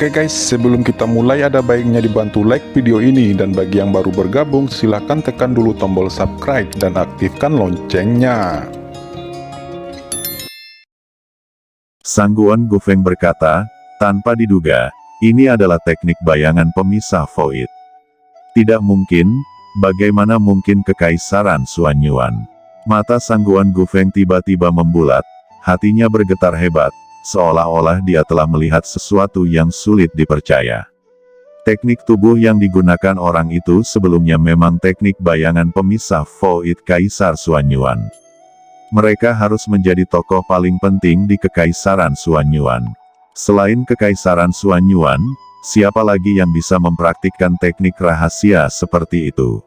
Oke guys, sebelum kita mulai ada baiknya dibantu like video ini, dan bagi yang baru bergabung silahkan tekan dulu tombol subscribe dan aktifkan loncengnya. Sangguan Gufeng berkata, tanpa diduga, ini adalah teknik bayangan pemisah void. Tidak mungkin, bagaimana mungkin kekaisaran Xuanyuan? Mata Sangguan Gufeng tiba-tiba membulat, hatinya bergetar hebat, seolah-olah dia telah melihat sesuatu yang sulit dipercaya. Teknik tubuh yang digunakan orang itu sebelumnya memang teknik bayangan pemisah void Kaisar Xuanyuan. Mereka harus menjadi tokoh paling penting di Kekaisaran Xuanyuan. Selain Kekaisaran Xuanyuan, siapa lagi yang bisa mempraktikkan teknik rahasia seperti itu?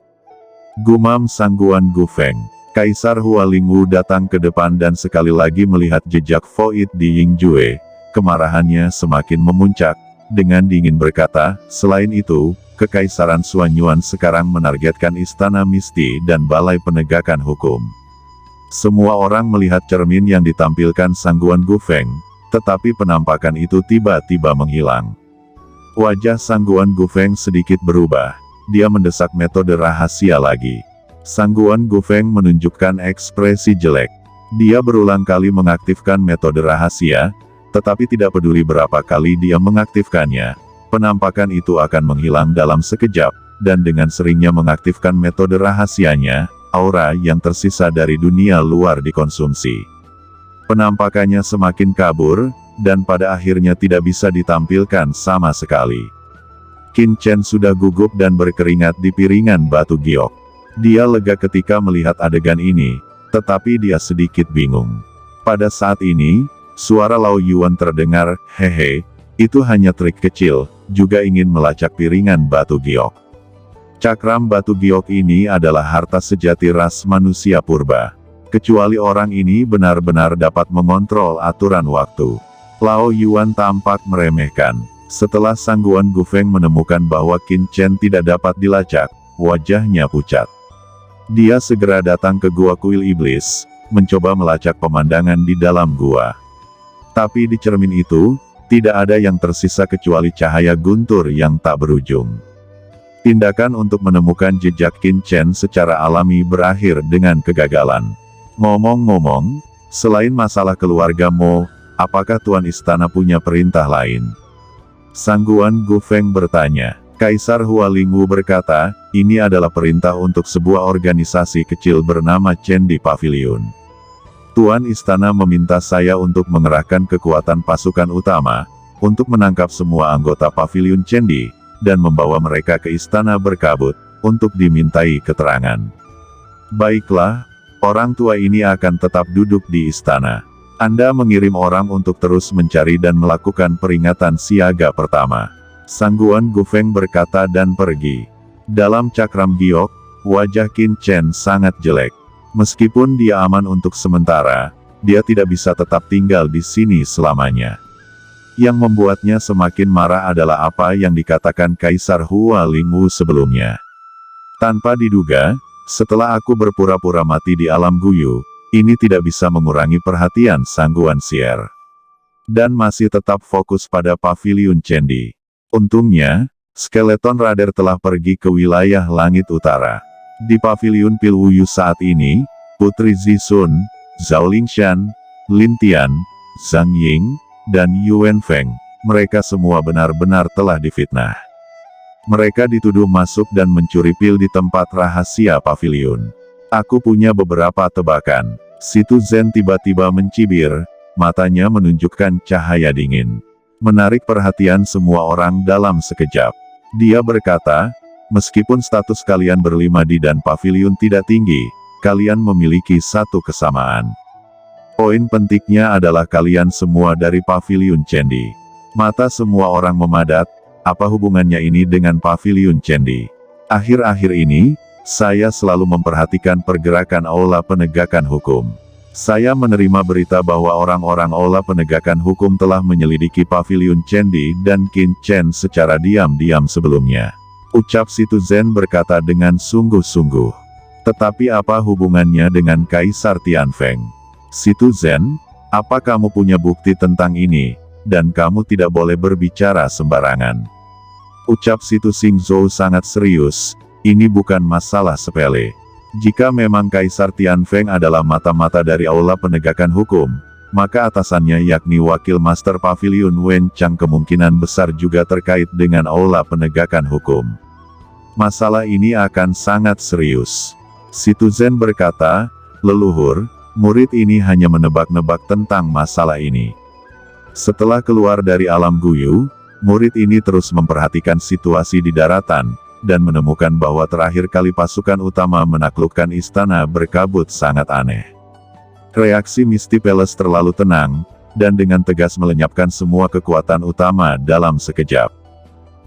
Gumam Sangguan Gufeng. Kaisar Hualingwu datang ke depan dan sekali lagi melihat jejak void di Yingjue. Kemarahannya semakin memuncak, dengan dingin berkata, selain itu, Kekaisaran Xuanyuan sekarang menargetkan Istana Misti dan Balai Penegakan Hukum. Semua orang melihat cermin yang ditampilkan Sangguan Gufeng, tetapi penampakan itu tiba-tiba menghilang. Wajah Sangguan Gufeng sedikit berubah, dia mendesak metode rahasia lagi. Sangguan Gufeng menunjukkan ekspresi jelek. Dia berulang kali mengaktifkan metode rahasia, tetapi tidak peduli berapa kali dia mengaktifkannya, penampakan itu akan menghilang dalam sekejap, dan dengan seringnya mengaktifkan metode rahasianya, aura yang tersisa dari dunia luar dikonsumsi. Penampakannya semakin kabur, dan pada akhirnya tidak bisa ditampilkan sama sekali. Qin Chen sudah gugup dan berkeringat di piringan batu giok. Dia lega ketika melihat adegan ini, tetapi dia sedikit bingung. Pada saat ini, suara Lao Yuan terdengar, hehe, itu hanya trik kecil, juga ingin melacak piringan batu giok. Cakram batu giok ini adalah harta sejati ras manusia purba. Kecuali orang ini benar-benar dapat mengontrol aturan waktu. Lao Yuan tampak meremehkan. Setelah Sangguan Gufeng menemukan bahwa Qin Chen tidak dapat dilacak, wajahnya pucat. Dia segera datang ke Gua Kuil Iblis, mencoba melacak pemandangan di dalam gua. Tapi di cermin itu, tidak ada yang tersisa kecuali cahaya guntur yang tak berujung. Tindakan untuk menemukan jejak Qin Chen secara alami berakhir dengan kegagalan. Ngomong-ngomong, selain masalah keluarga Mo, apakah Tuan Istana punya perintah lain? Sangguan Gufeng bertanya. Kaisar Hualingwu berkata, ini adalah perintah untuk sebuah organisasi kecil bernama Chendi Pavilion. Tuan Istana meminta saya untuk mengerahkan kekuatan pasukan utama, untuk menangkap semua anggota Pavilion Chendi, dan membawa mereka ke Istana Berkabut, untuk dimintai keterangan. Baiklah, orang tua ini akan tetap duduk di istana. Anda mengirim orang untuk terus mencari dan melakukan peringatan siaga pertama. Sangguan Gufeng berkata dan pergi. Dalam cakram giok, wajah Qin Chen sangat jelek. Meskipun dia aman untuk sementara, dia tidak bisa tetap tinggal di sini selamanya. Yang membuatnya semakin marah adalah apa yang dikatakan Kaisar Hualingwu sebelumnya. Tanpa diduga, setelah aku berpura-pura mati di alam Guyu, ini tidak bisa mengurangi perhatian Sangguan Sier. Dan masih tetap fokus pada Pavilion Chendi. Untungnya, skeleton Rader telah pergi ke wilayah langit utara. Di Pavilion Pilwuyu saat ini, Putri Zixun, Zhao Lingshan, Lin Tian, Zhang Ying, dan Yuan Feng, mereka semua benar-benar telah difitnah. Mereka dituduh masuk dan mencuri pil di tempat rahasia pavilion. Aku punya beberapa tebakan. Situ Zen tiba-tiba mencibir, matanya menunjukkan cahaya dingin. Menarik perhatian semua orang dalam sekejap. Dia berkata, meskipun status kalian berlima di dan pavilion tidak tinggi, kalian memiliki satu kesamaan. Poin pentingnya adalah kalian semua dari Pavilion Chendi. Mata semua orang memadat, apa hubungannya ini dengan Pavilion Chendi? Akhir-akhir ini, saya selalu memperhatikan pergerakan Aula Penegakan Hukum. Saya menerima berita bahwa orang-orang Aula Penegakan Hukum telah menyelidiki Pavilion Chendi dan Qin Chen secara diam-diam sebelumnya. Ucap Situ Zen berkata dengan sungguh-sungguh. Tetapi apa hubungannya dengan Kaisar Tianfeng? Situ Zen, apa kamu punya bukti tentang ini? dan kamu tidak boleh berbicara sembarangan. Ucap Situ Xingzhou sangat serius, ini bukan masalah sepele. Jika memang Kaisar Tianfeng adalah mata-mata dari aula penegakan hukum, maka atasannya yakni Wakil Master Pavilion Wen Chang kemungkinan besar juga terkait dengan aula penegakan hukum. Masalah ini akan sangat serius. Situ Zhen berkata, leluhur, murid ini hanya menebak-nebak tentang masalah ini. Setelah keluar dari alam Guyu, murid ini terus memperhatikan situasi di daratan, dan menemukan bahwa terakhir kali pasukan utama menaklukkan istana berkabut sangat aneh. Reaksi Misty Palace terlalu tenang, dan dengan tegas melenyapkan semua kekuatan utama dalam sekejap.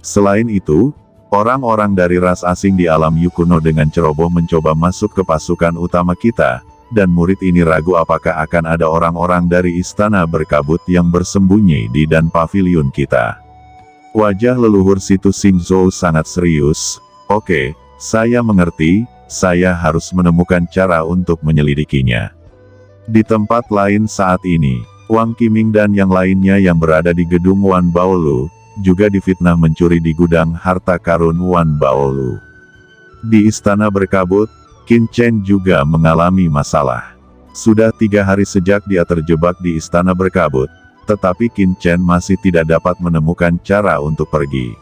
Selain itu, orang-orang dari ras asing di alam Yu kuno dengan ceroboh mencoba masuk ke pasukan utama kita, dan murid ini ragu apakah akan ada orang-orang dari istana berkabut yang bersembunyi di dan pavilion kita. Wajah leluhur Situ Xingzhou sangat serius. Oke, saya mengerti, saya harus menemukan cara untuk menyelidikinya. Di tempat lain saat ini, Wang Qiming dan yang lainnya yang berada di gedung Wan Baolu, juga difitnah mencuri di gudang harta karun Wan Baolu. Di istana berkabut, Qin Chen juga mengalami masalah. Sudah 3 hari sejak dia terjebak di istana berkabut, tetapi Qin Chen masih tidak dapat menemukan cara untuk pergi.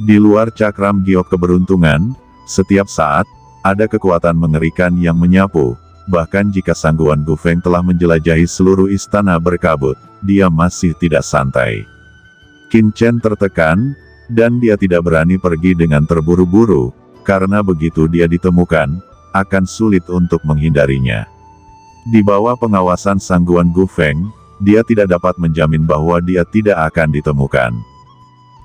Di luar cakram giok keberuntungan, setiap saat, ada kekuatan mengerikan yang menyapu, bahkan jika Sangguan Gufeng telah menjelajahi seluruh istana berkabut, dia masih tidak santai. Qin Chen tertekan, dan dia tidak berani pergi dengan terburu-buru, karena begitu dia ditemukan, akan sulit untuk menghindarinya. Di bawah pengawasan Sangguan Gufeng, dia tidak dapat menjamin bahwa dia tidak akan ditemukan.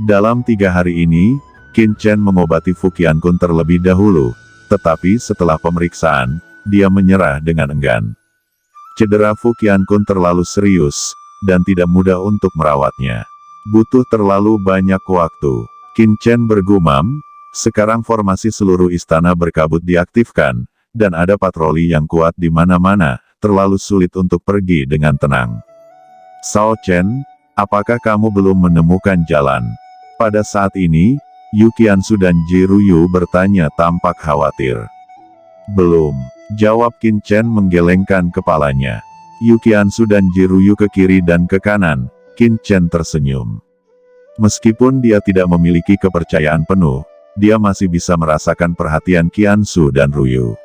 Dalam 3 hari ini, Qin Chen mengobati Fuqiankun terlebih dahulu, tetapi setelah pemeriksaan, dia menyerah dengan enggan. Cedera Fuqiankun terlalu serius, dan tidak mudah untuk merawatnya. Butuh terlalu banyak waktu. Qin Chen bergumam, sekarang formasi seluruh istana berkabut diaktifkan, dan ada patroli yang kuat di mana-mana, terlalu sulit untuk pergi dengan tenang. Sao Chen, apakah kamu belum menemukan jalan? Pada saat ini, Yu Qiansu dan Ji Ruyu bertanya tampak khawatir. Belum, jawab Qin Chen menggelengkan kepalanya. Yu Qiansu dan Ji Ruyu ke kiri dan ke kanan, Qin Chen tersenyum. Meskipun dia tidak memiliki kepercayaan penuh, dia masih bisa merasakan perhatian Qiansu dan Ruyu.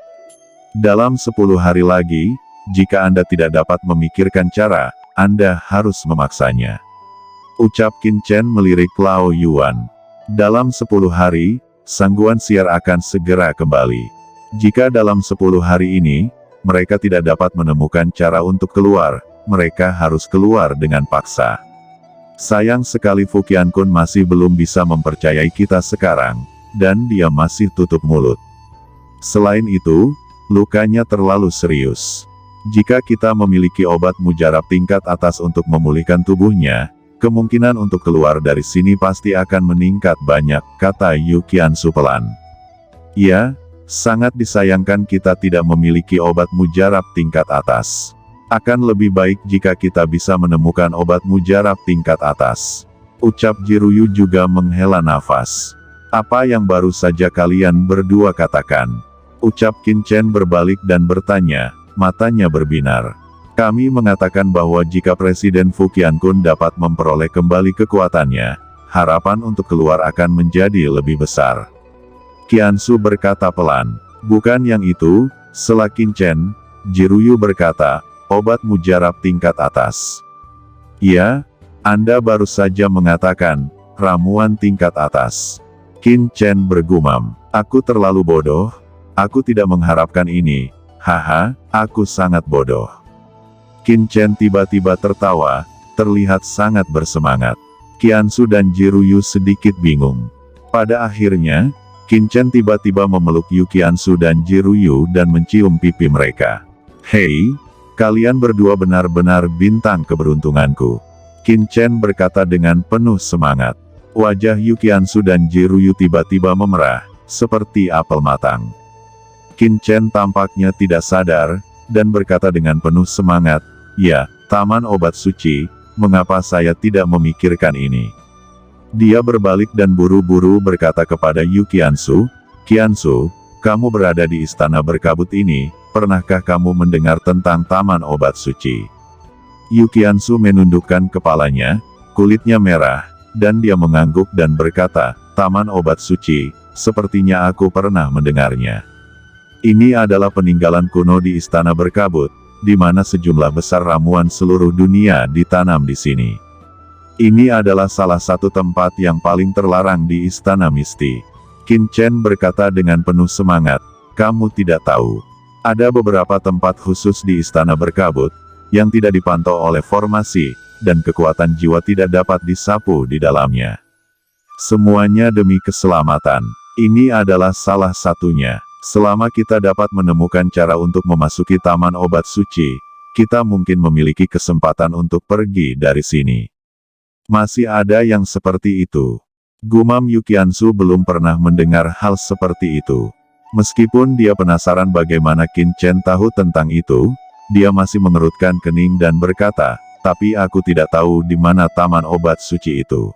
Dalam 10 hari lagi, jika Anda tidak dapat memikirkan cara, Anda harus memaksanya. Ucap Qin Chen melirik Lao Yuan. Dalam 10 hari, Sangguan Siar akan segera kembali. Jika dalam 10 hari ini, mereka tidak dapat menemukan cara untuk keluar, mereka harus keluar dengan paksa. Sayang sekali Fuqiankun masih belum bisa mempercayai kita sekarang, dan dia masih tutup mulut. Selain itu, lukanya terlalu serius. Jika kita memiliki obat mujarab tingkat atas untuk memulihkan tubuhnya, kemungkinan untuk keluar dari sini pasti akan meningkat banyak, kata Yu Qiansu pelan. Ya, sangat disayangkan kita tidak memiliki obat mujarab tingkat atas. Akan lebih baik jika kita bisa menemukan obat mujarab tingkat atas. Ucap Ji Ruyu juga menghela nafas. Apa yang baru saja kalian berdua katakan? Ucap Qin Chen berbalik dan bertanya, matanya berbinar. Kami mengatakan bahwa jika Presiden Fuqiankun dapat memperoleh kembali kekuatannya, harapan untuk keluar akan menjadi lebih besar. Qiansu berkata pelan. Bukan yang itu, sela Qin Chen. Ji Ruyu berkata, obat mujarab tingkat atas. Ya, Anda baru saja mengatakan, ramuan tingkat atas. Qin Chen bergumam, aku terlalu bodoh, aku tidak mengharapkan ini, haha, aku sangat bodoh. Qin Chen tiba-tiba tertawa, terlihat sangat bersemangat. Qiansu dan Ji Ruyu sedikit bingung. Pada akhirnya, Qin Chen tiba-tiba memeluk Yu Qiansu dan Ji Ruyu dan mencium pipi mereka. Hei, kalian berdua benar-benar bintang keberuntunganku. Qin Chen berkata dengan penuh semangat. Wajah Yu Qiansu dan Ji Ruyu tiba-tiba memerah, seperti apel matang. Qin Chen tampaknya tidak sadar, dan berkata dengan penuh semangat, ya, Taman Obat Suci, mengapa saya tidak memikirkan ini? Dia berbalik dan buru-buru berkata kepada Yu Qianzu, "Qianzu, kamu berada di istana berkabut ini, pernahkah kamu mendengar tentang Taman Obat Suci?" Yu Qianzu menundukkan kepalanya, kulitnya merah, dan dia mengangguk dan berkata, "Taman Obat Suci, sepertinya aku pernah mendengarnya. Ini adalah peninggalan kuno di istana berkabut, di mana sejumlah besar ramuan seluruh dunia ditanam di sini. Ini adalah salah satu tempat yang paling terlarang di Istana Misti." Qin Chen berkata dengan penuh semangat, "Kamu tidak tahu. Ada beberapa tempat khusus di Istana Berkabut, yang tidak dipantau oleh formasi, dan kekuatan jiwa tidak dapat disapu di dalamnya. Semuanya demi keselamatan. Ini adalah salah satunya. Selama kita dapat menemukan cara untuk memasuki Taman Obat Suci, kita mungkin memiliki kesempatan untuk pergi dari sini." Masih ada yang seperti itu. Gumam Yu Qianzu belum pernah mendengar hal seperti itu. Meskipun dia penasaran bagaimana Qin Chen tahu tentang itu, dia masih mengerutkan kening dan berkata, "Tapi aku tidak tahu di mana Taman Obat Suci itu."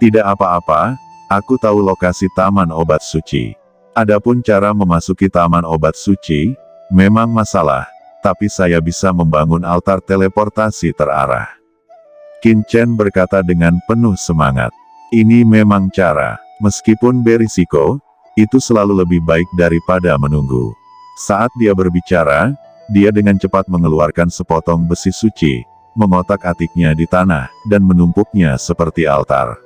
"Tidak apa-apa, aku tahu lokasi Taman Obat Suci. Adapun cara memasuki Taman Obat Suci, memang masalah, tapi saya bisa membangun altar teleportasi terarah." Qin Chen berkata dengan penuh semangat. "Ini memang cara, meskipun berisiko, itu selalu lebih baik daripada menunggu." Saat dia berbicara, dia dengan cepat mengeluarkan sepotong besi suci, mengotak-atiknya di tanah, dan menumpuknya seperti altar.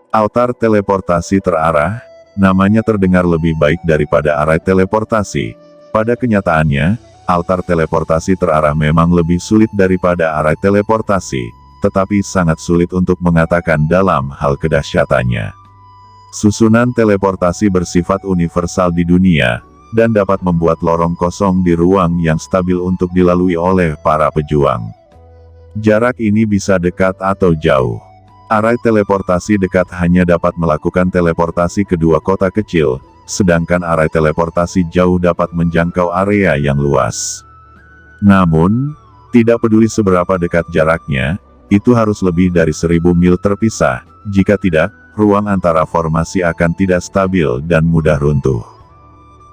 Altar teleportasi terarah, namanya terdengar lebih baik daripada arai teleportasi. Pada kenyataannya, altar teleportasi terarah memang lebih sulit daripada arai teleportasi, tetapi sangat sulit untuk mengatakan dalam hal kedahsyatannya. Susunan teleportasi bersifat universal di dunia, dan dapat membuat lorong kosong di ruang yang stabil untuk dilalui oleh para pejuang. Jarak ini bisa dekat atau jauh. Arai teleportasi dekat hanya dapat melakukan teleportasi ke dua kota kecil, sedangkan arai teleportasi jauh dapat menjangkau area yang luas. Namun, tidak peduli seberapa dekat jaraknya, itu harus lebih dari 1000 mil terpisah, jika tidak, ruang antara formasi akan tidak stabil dan mudah runtuh.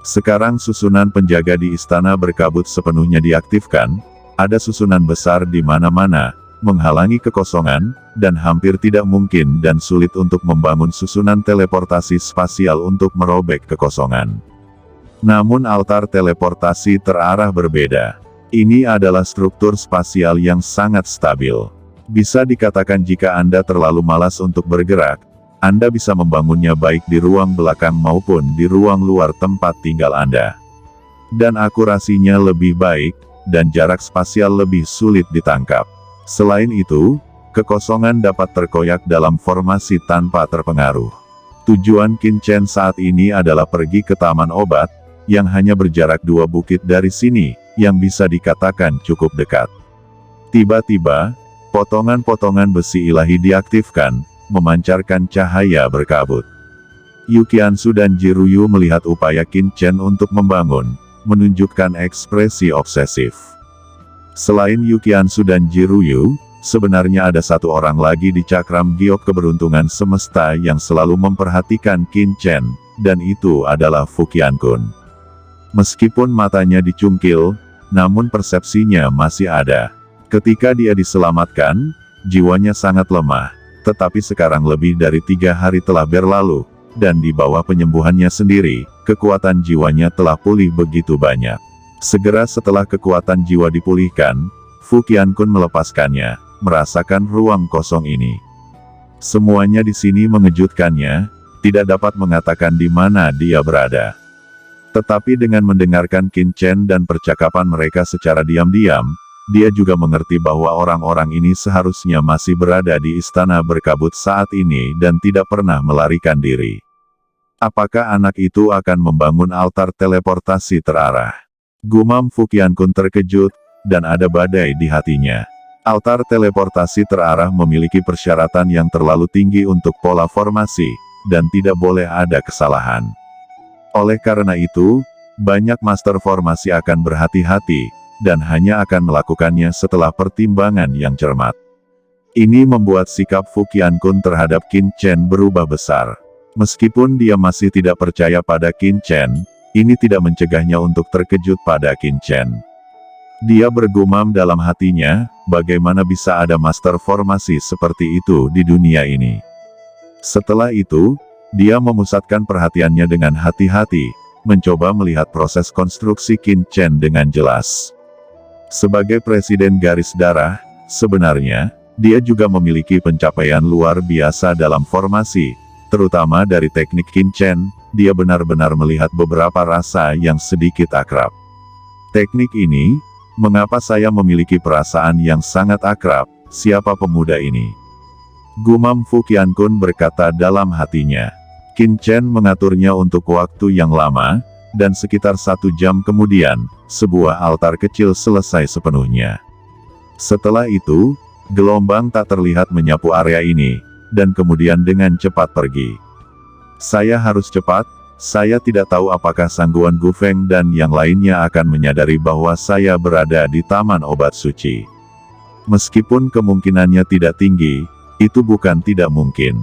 Sekarang susunan penjaga di Istana Berkabut sepenuhnya diaktifkan, ada susunan besar di mana-mana, menghalangi kekosongan, dan hampir tidak mungkin dan sulit untuk membangun susunan teleportasi spasial untuk merobek kekosongan. Namun altar teleportasi terarah berbeda. Ini adalah struktur spasial yang sangat stabil. Bisa dikatakan jika Anda terlalu malas untuk bergerak, Anda bisa membangunnya baik di ruang belakang maupun di ruang luar tempat tinggal Anda. Dan akurasinya lebih baik, dan jarak spasial lebih sulit ditangkap. Selain itu, kekosongan dapat terkoyak dalam formasi tanpa terpengaruh. Tujuan Qin Chen saat ini adalah pergi ke Taman Obat, yang hanya berjarak 2 bukit dari sini, yang bisa dikatakan cukup dekat. Tiba-tiba, potongan-potongan besi ilahi diaktifkan, memancarkan cahaya berkabut. Yu Qianzu dan Jiruyu melihat upaya Qin Chen untuk membangun, menunjukkan ekspresi obsesif. Selain Yu Qianzu dan Jiruyu, sebenarnya ada satu orang lagi di cakram giok keberuntungan semesta yang selalu memperhatikan Qin Chen, dan itu adalah Fu Qiankun. Meskipun matanya dicungkil, namun persepsinya masih ada. Ketika dia diselamatkan, jiwanya sangat lemah, tetapi sekarang lebih dari 3 hari telah berlalu, dan di bawah penyembuhannya sendiri, kekuatan jiwanya telah pulih begitu banyak. Segera setelah kekuatan jiwa dipulihkan, Fu Qiankun melepaskannya, merasakan ruang kosong ini. Semuanya di sini mengejutkannya, tidak dapat mengatakan di mana dia berada. Tetapi dengan mendengarkan Qin Chen dan percakapan mereka secara diam-diam, dia juga mengerti bahwa orang-orang ini seharusnya masih berada di Istana Berkabut saat ini dan tidak pernah melarikan diri. Apakah anak itu akan membangun altar teleportasi terarah? Gumam Fu Qiankun terkejut, dan ada badai di hatinya. Altar teleportasi terarah memiliki persyaratan yang terlalu tinggi untuk pola formasi, dan tidak boleh ada kesalahan. Oleh karena itu, banyak master formasi akan berhati-hati, dan hanya akan melakukannya setelah pertimbangan yang cermat. Ini membuat sikap Fu Qiankun terhadap Qin Chen berubah besar. Meskipun dia masih tidak percaya pada Qin Chen, ini tidak mencegahnya untuk terkejut pada Qin Chen. Dia bergumam dalam hatinya, bagaimana bisa ada master formasi seperti itu di dunia ini. Setelah itu, dia memusatkan perhatiannya dengan hati-hati, mencoba melihat proses konstruksi Qin Chen dengan jelas. Sebagai presiden garis darah, sebenarnya, dia juga memiliki pencapaian luar biasa dalam formasi, terutama dari teknik Qin Chen. Dia benar-benar melihat beberapa rasa yang sedikit akrab. Teknik ini, mengapa saya memiliki perasaan yang sangat akrab, siapa pemuda ini? Gumam Fu Qiankun berkata dalam hatinya. Qin Chen mengaturnya untuk waktu yang lama, dan sekitar 1 jam kemudian, sebuah altar kecil selesai sepenuhnya. Setelah itu, gelombang tak terlihat menyapu area ini, dan kemudian dengan cepat pergi. Saya harus cepat, saya tidak tahu apakah Sangguan Gufeng dan yang lainnya akan menyadari bahwa saya berada di Taman Obat Suci. Meskipun kemungkinannya tidak tinggi, itu bukan tidak mungkin.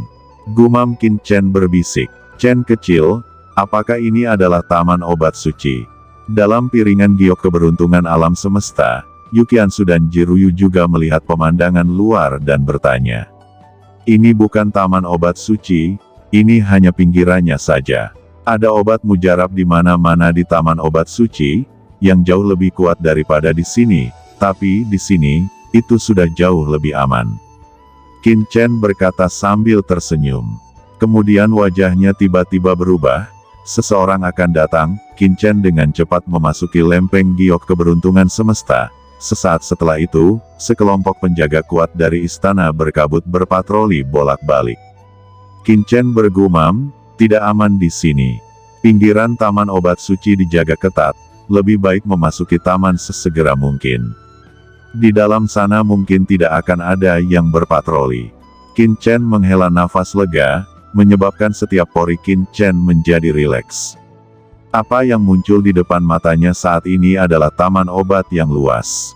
Gumam Qin Chen berbisik. Chen kecil, apakah ini adalah Taman Obat Suci? Dalam piringan giok keberuntungan alam semesta, Yu Qiansu dan Jiruyu juga melihat pemandangan luar dan bertanya. Ini bukan Taman Obat Suci, ini hanya pinggirannya saja. Ada obat mujarab di mana-mana di Taman Obat Suci, yang jauh lebih kuat daripada di sini, tapi di sini, itu sudah jauh lebih aman. Qin Chen berkata sambil tersenyum. Kemudian wajahnya tiba-tiba berubah, seseorang akan datang. Qin Chen dengan cepat memasuki lempeng giok keberuntungan semesta. Sesaat setelah itu, sekelompok penjaga kuat dari istana berkabut berpatroli bolak-balik. Qin Chen bergumam, tidak aman di sini. Pinggiran Taman Obat Suci dijaga ketat, lebih baik memasuki taman sesegera mungkin. Di dalam sana mungkin tidak akan ada yang berpatroli. Qin Chen menghela nafas lega, menyebabkan setiap pori Qin Chen menjadi rileks. Apa yang muncul di depan matanya saat ini adalah taman obat yang luas.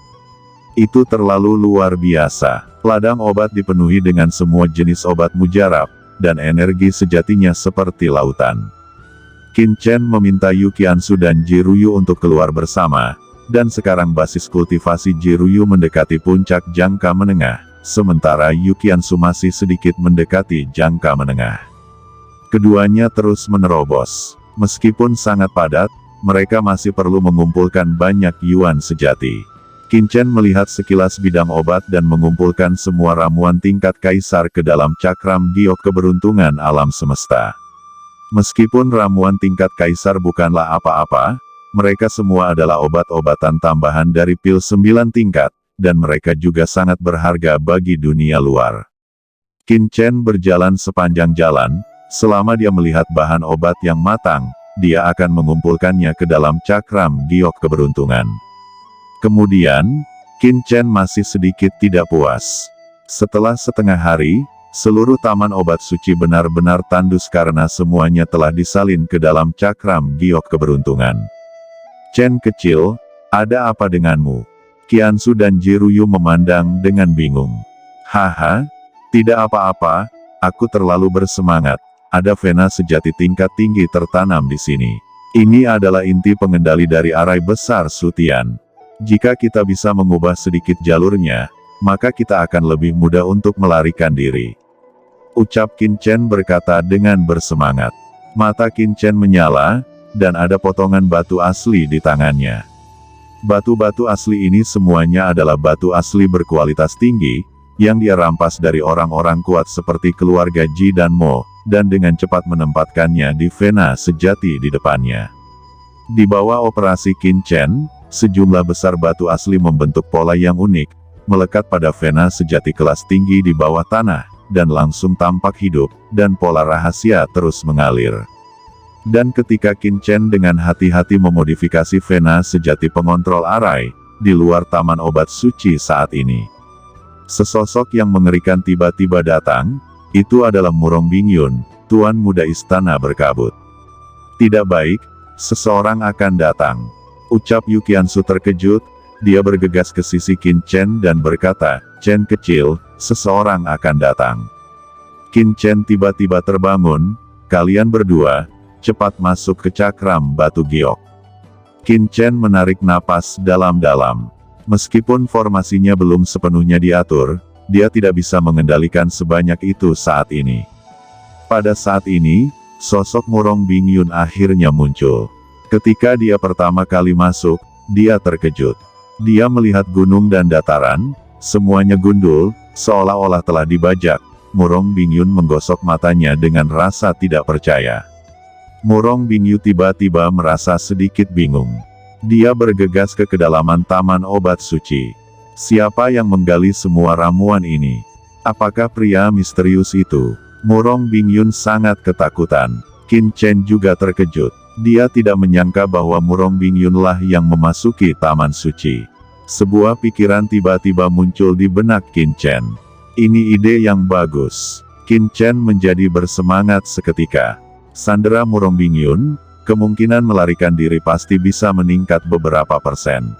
Itu terlalu luar biasa. Ladang obat dipenuhi dengan semua jenis obat mujarab, dan energi sejatinya seperti lautan. Qin Chen meminta Yu Qiansu dan Jiruyu untuk keluar bersama, dan sekarang basis kultivasi Jiruyu mendekati puncak jangka menengah, sementara Yu Qiansu masih sedikit mendekati jangka menengah. Keduanya terus menerobos. Meskipun sangat padat, mereka masih perlu mengumpulkan banyak yuan sejati. Qin Chen melihat sekilas bidang obat dan mengumpulkan semua ramuan tingkat kaisar ke dalam cakram giok keberuntungan alam semesta. Meskipun ramuan tingkat kaisar bukanlah apa-apa, mereka semua adalah obat-obatan tambahan dari pil 9 tingkat, dan mereka juga sangat berharga bagi dunia luar. Qin Chen berjalan sepanjang jalan. Selama dia melihat bahan obat yang matang, dia akan mengumpulkannya ke dalam cakram giok keberuntungan. Kemudian, Qin Chen masih sedikit tidak puas. Setelah setengah hari, seluruh taman obat suci benar-benar tandus karena semuanya telah disalin ke dalam cakram giok keberuntungan. Chen kecil, ada apa denganmu? Qiansu dan Jiruyu memandang dengan bingung. Haha, tidak apa-apa, aku terlalu bersemangat. Ada vena sejati tingkat tinggi tertanam di sini. Ini adalah inti pengendali dari arai besar Sutian. Jika kita bisa mengubah sedikit jalurnya, maka kita akan lebih mudah untuk melarikan diri. Ucap Qin Chen berkata dengan bersemangat. Mata Qin Chen menyala, dan ada potongan batu asli di tangannya. Batu-batu asli ini semuanya adalah batu asli berkualitas tinggi, yang dia rampas dari orang-orang kuat seperti keluarga Ji dan Mo, dan dengan cepat menempatkannya di vena sejati di depannya. Di bawah operasi Qin Chen, sejumlah besar batu asli membentuk pola yang unik, melekat pada vena sejati kelas tinggi di bawah tanah, dan langsung tampak hidup, dan pola rahasia terus mengalir. Dan ketika Qin Chen dengan hati-hati memodifikasi vena sejati pengontrol arai, di luar taman obat suci saat ini, sesosok yang mengerikan tiba-tiba datang. Itu adalah Murong Bingyun, tuan muda istana berkabut. Tidak baik, seseorang akan datang. Ucap Yu Qiansu terkejut, Dia bergegas ke sisi Qin Chen dan berkata, "Chen kecil, seseorang akan datang." Qin Chen tiba-tiba terbangun, "Kalian berdua, cepat masuk ke cakram batu giok." Qin Chen menarik napas dalam-dalam. Meskipun formasinya belum sepenuhnya diatur, dia tidak bisa mengendalikan sebanyak itu saat ini. Pada saat ini, sosok Murong Bingyun akhirnya muncul. Ketika dia pertama kali masuk, dia terkejut. Dia melihat gunung dan dataran, semuanya gundul, seolah-olah telah dibajak. Murong Bingyun menggosok matanya dengan rasa tidak percaya. Murong Bingyun tiba-tiba merasa sedikit bingung. Dia bergegas ke kedalaman taman obat suci. Siapa yang menggali semua ramuan ini? Apakah pria misterius itu? Murong Bingyun sangat ketakutan. Qin Chen juga terkejut. Dia tidak menyangka bahwa Murong Bingyunlah yang memasuki taman suci. Sebuah pikiran tiba-tiba muncul di benak Qin Chen. Ini ide yang bagus. Qin Chen menjadi bersemangat seketika. Sandera Murong Bingyun, kemungkinan melarikan diri pasti bisa meningkat beberapa persen.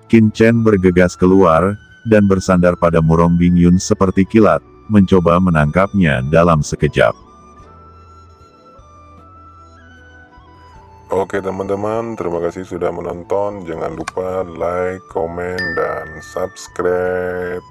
Qin Chen bergegas keluar, dan bersandar pada Murong Bingyun seperti kilat, mencoba menangkapnya dalam sekejap. Oke teman-teman, terima kasih sudah menonton. Jangan lupa like, komen, dan subscribe.